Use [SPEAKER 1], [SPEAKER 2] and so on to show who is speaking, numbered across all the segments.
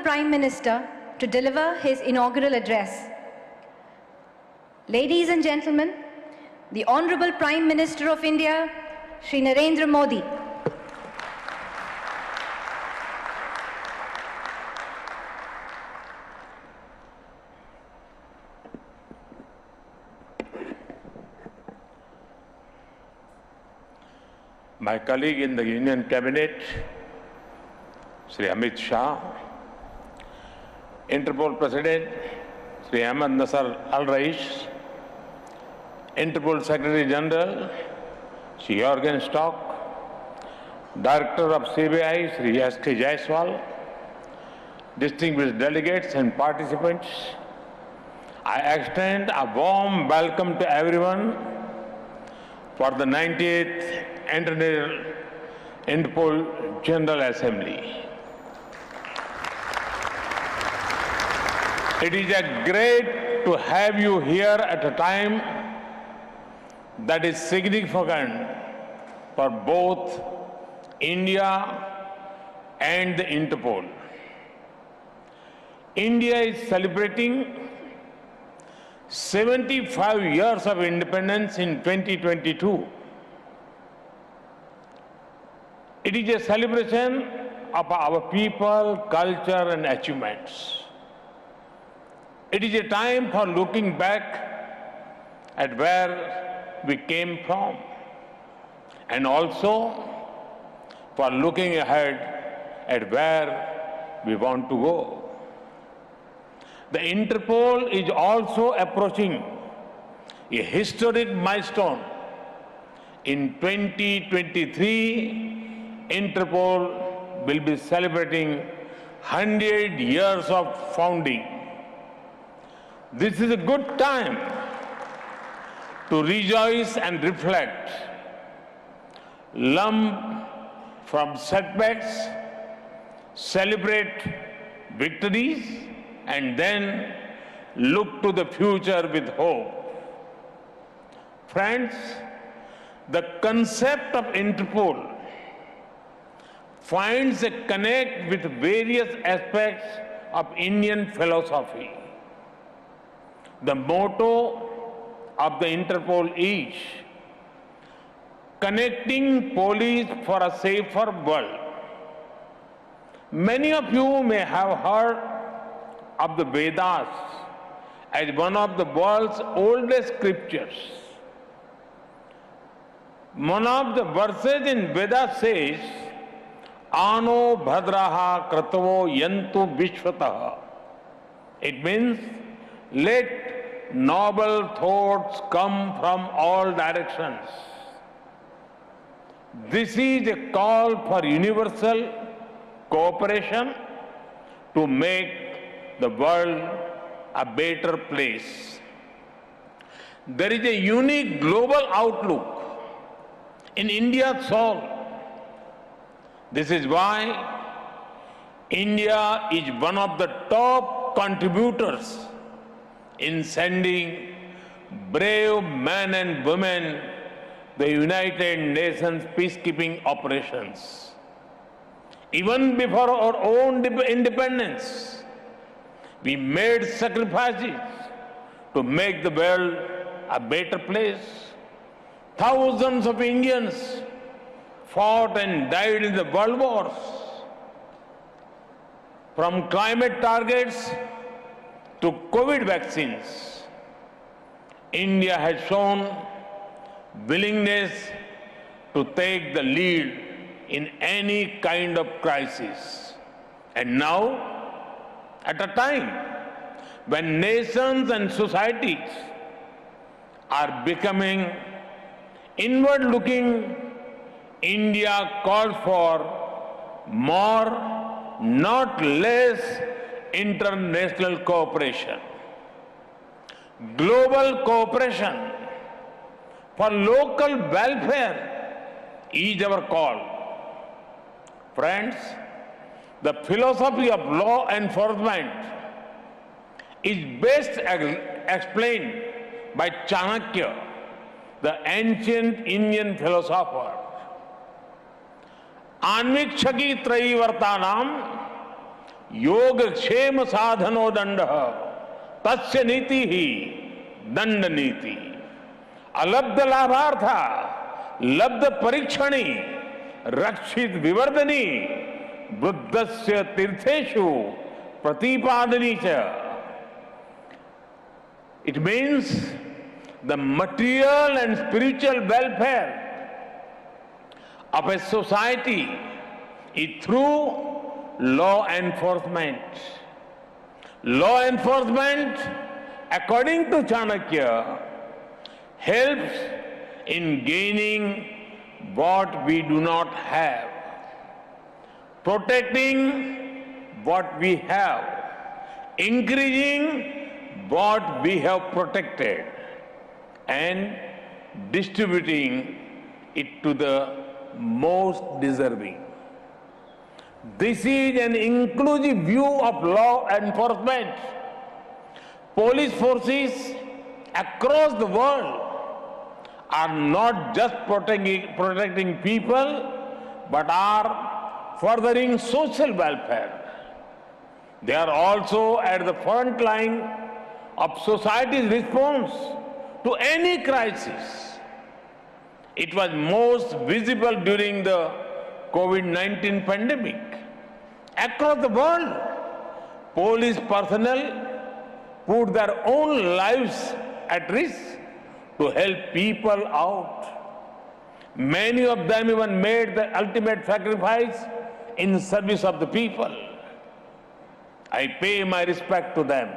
[SPEAKER 1] Prime Minister to deliver his inaugural address. Ladies and gentlemen, the Honorable Prime Minister of India, Shri Narendra Modi.
[SPEAKER 2] My colleague in the Union Cabinet, Shri Amit Shah, Interpol President, Shri Ahmed Nasser Al-Rais, Interpol Secretary General, Shri Jorgen Stock, Director of CBI, Shri S.K. Jaiswal, distinguished delegates and participants, I extend a warm welcome to everyone for the 90th Interpol General Assembly. It is great to have you here at a time that is significant for both India and the Interpol. India is celebrating 75 years of independence in 2022. It is a celebration of our people, culture, and achievements. It is a time for looking back at where we came from and also for looking ahead at where we want to go. The Interpol is also approaching a historic milestone. In 2023, Interpol will be celebrating 100 years of founding. This is a good time to rejoice and reflect, learn from setbacks, celebrate victories, and then look to the future with hope. Friends, the concept of Interpol finds a connect with various aspects of Indian philosophy. The motto of the Interpol is connecting police for a safer world. Many of you may have heard of the Vedas as one of the world's oldest scriptures. One of the verses in Vedas says, Ano bhadraha kratavo yantu vishwataha. It means, let noble thoughts come from all directions. This is a call for universal cooperation to make the world a better place. There is a unique global outlook in India's soul. This is why India is one of the top contributors in sending brave men and women the United Nations peacekeeping operations. Even before our own independence, we made sacrifices to make the world a better place. Thousands of Indians fought and died in the world wars. From climate targets to COVID vaccines, India has shown willingness to take the lead in any kind of crisis. And now, at a time when nations and societies are becoming inward-looking, India calls for more, not less, international cooperation. Global cooperation for local welfare is our call. Friends, the philosophy of law enforcement is best explained by Chanakya, the ancient Indian philosopher. Anvikshaki Traivartanam योगक्षेम साधनो दंड तस्य नीति ही दंड नीति। अलब्ध लाभार्था लब्ध परीक्षणी रक्षित विवर्धनी बुद्धस्य तीर्थेषु प्रतिपादनी च। It means the material and spiritual welfare of a society is through law enforcement. Law enforcement, according to Chanakya, helps in gaining what we do not have, protecting what we have, increasing what we have protected, and distributing it to the most deserving. This is an inclusive view of law enforcement. Police forces across the world are not just protecting people, but are furthering social welfare. They are also at the front line of society's response to any crisis. It was most visible during the COVID-19 pandemic. Across the world, police personnel put their own lives at risk to help people out. Many of them even made the ultimate sacrifice in service of the people. I pay my respect to them.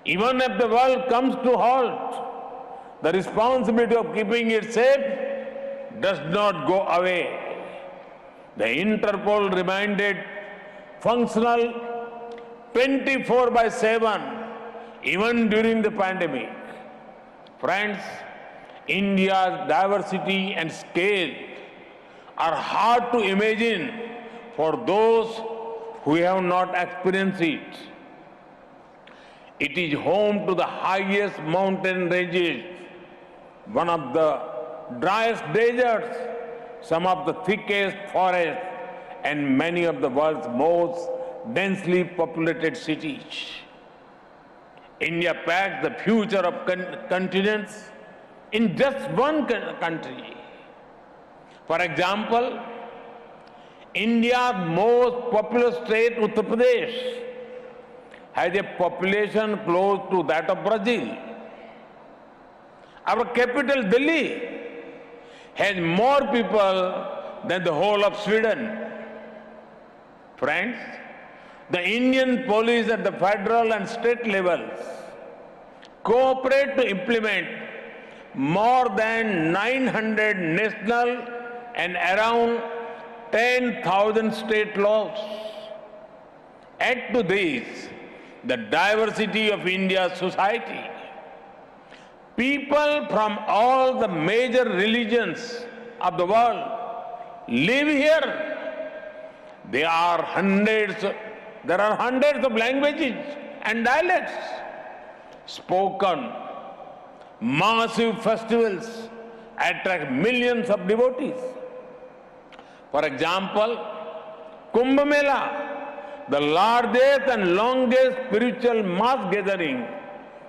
[SPEAKER 2] Even if the world comes to halt, the responsibility of keeping it safe does not go away. The Interpol remained functional 24/7 even during the pandemic. Friends, India's diversity and scale are hard to imagine for those who have not experienced it. It is home to the highest mountain ranges, one of the driest deserts, some of the thickest forests, and many of the world's most densely populated cities. India packs the future of continents in just one country. For example, India's most populous state, Uttar Pradesh, has a population close to that of Brazil. Our capital, Delhi, has more people than the whole of Sweden. Friends, the Indian police at the federal and state levels cooperate to implement more than 900 national and around 10,000 state laws. Add to this the diversity of India's society. People from all the major religions of the world live here. There are hundreds of languages and dialects spoken. Massive festivals attract millions of devotees. For example, Kumbh Mela, the largest and longest spiritual mass gathering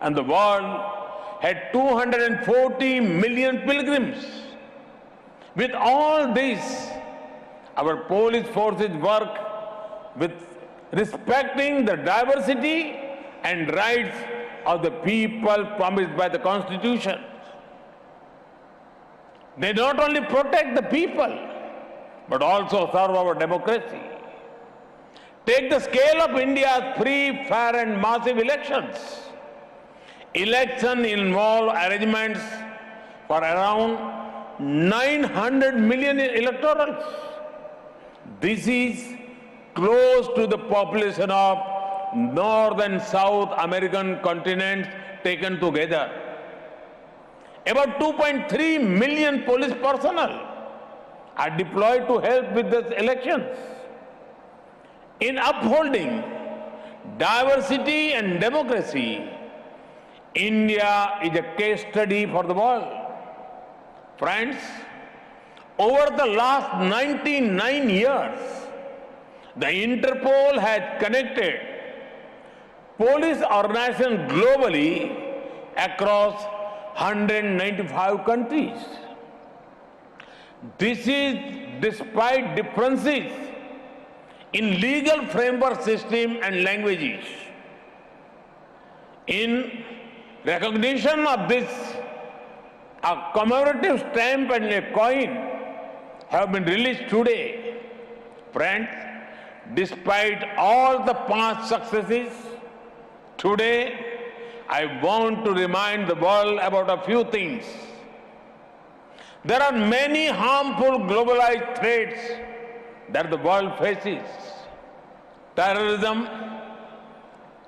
[SPEAKER 2] in the world, had 240 million pilgrims. With all this, our police forces work with respecting the diversity and rights of the people promised by the Constitution. They not only protect the people, but also serve our democracy. Take the scale of India's free, fair and massive elections. Elections involve arrangements for around 900 million electorals. This is close to the population of North and South American continents taken together. About 2.3 million police personnel are deployed to help with the elections. In upholding diversity and democracy, India is a case study for the world. Friends, over the last 99 years, The Interpol has connected police organizations globally across 195 countries. This is despite differences in legal framework system and languages. In recognition of this, a commemorative stamp and a coin have been released today. Friends, despite all the past successes, today I want to remind the world about a few things. There are many harmful globalized threats that the world faces. Terrorism,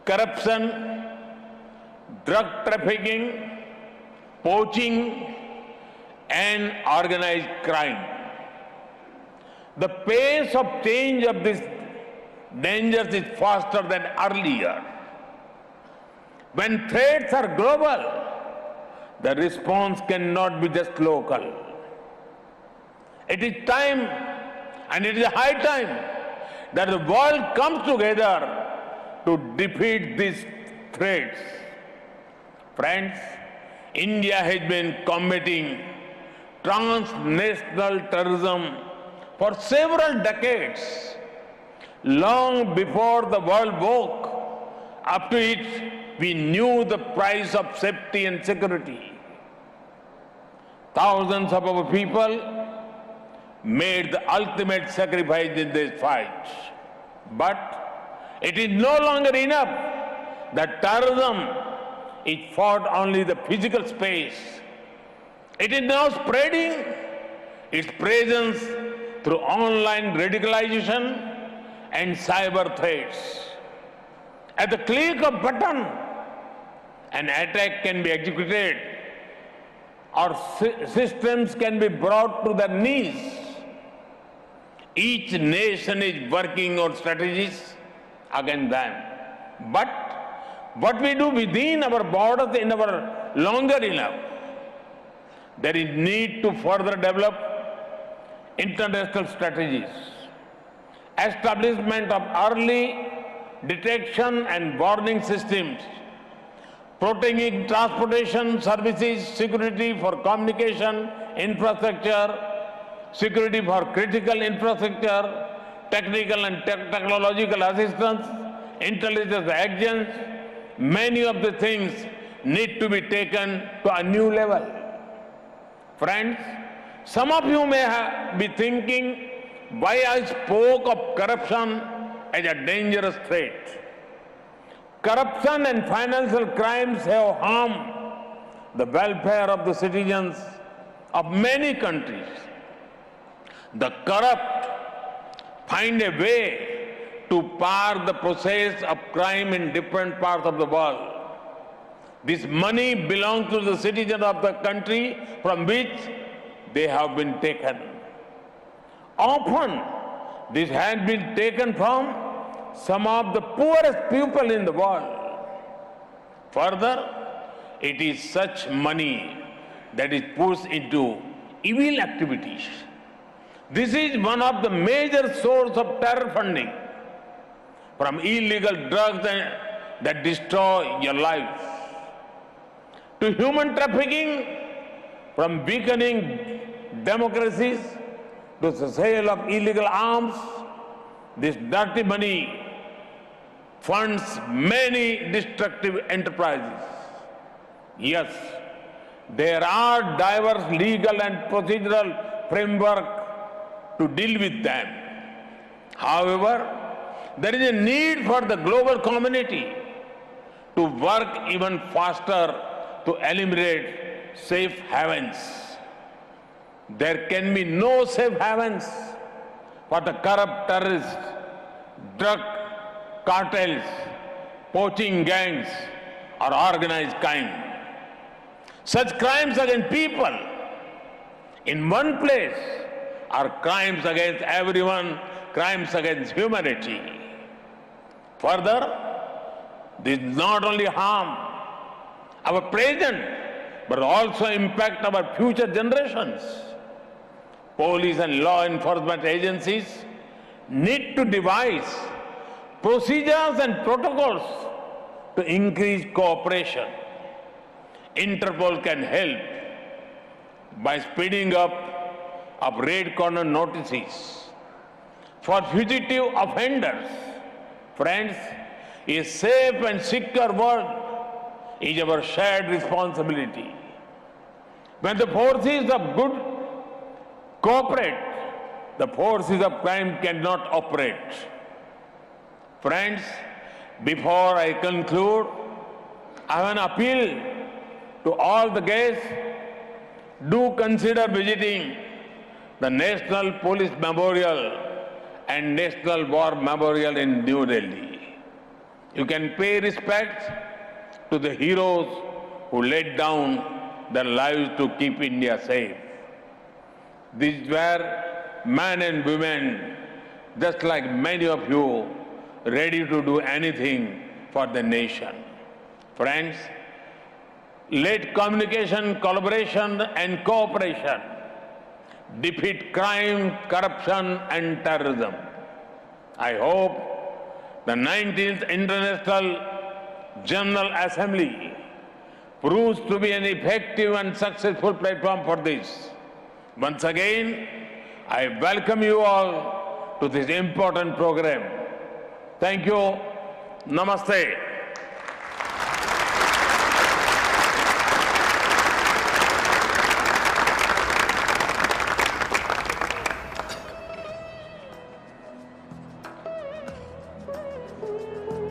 [SPEAKER 2] corruption, drug trafficking, poaching, and organized crime. The pace of change of these dangers is faster than earlier. When threats are global, the response cannot be just local. It is time, and it is high time, that the world comes together to defeat these threats. Friends, India has been combating transnational terrorism for several decades. Long before the world woke up to it, we knew the price of safety and security. Thousands of our people made the ultimate sacrifice in this fight. But it is no longer enough that terrorism is fought only in the physical space. It is now spreading its presence through online radicalization and cyber threats. At the click of a button, an attack can be executed or systems can be brought to their knees. Each nation is working on strategies against them. But what we do within our borders is never longer enough. There is need to further develop international strategies. Establishment of early detection and warning systems, protecting transportation services, security for communication infrastructure, security for critical infrastructure, technical and technological assistance, intelligence actions. Many of the things need to be taken to a new level. Friends, some of you may be thinking why I spoke of corruption as a dangerous threat. Corruption and financial crimes have harmed the welfare of the citizens of many countries. The corrupt find a way to park the process of crime in different parts of the world. This money belongs to the citizens of the country from which they have been taken. Often, this has been taken from some of the poorest people in the world. Further, it is such money that is pushed into evil activities. This is one of the major sources of terror funding, from illegal drugs that destroy your life, to human trafficking, from weakening democracies to the sale of illegal arms. This dirty money funds many destructive enterprises. Yes, there are diverse legal and procedural frameworks to deal with them. However, there is a need for the global community to work even faster to eliminate safe havens. There can be no safe havens for the corrupt terrorists, drug cartels, poaching gangs, or organized crime. Such crimes against people in one place are crimes against everyone, crimes against humanity. Further, this not only harm our present, but also impact our future generations. Police and law enforcement agencies need to devise procedures and protocols to increase cooperation. Interpol can help by speeding up of red corner notices for fugitive offenders. Friends, a safe and secure world is our shared responsibility. When the forces of good cooperate, the forces of crime cannot operate. Friends, before I conclude, I have an appeal to all the guests. Do consider visiting the National Police Memorial and National War Memorial in New Delhi. You can pay respect to the heroes who laid down their lives to keep India safe. These were men and women, just like many of you, ready to do anything for the nation. Friends, let communication, collaboration and cooperation defeat crime, corruption and terrorism. I hope the 19th International General Assembly proves to be an effective and successful platform for this. Once again, I welcome you all to this important program. Thank you. Namaste.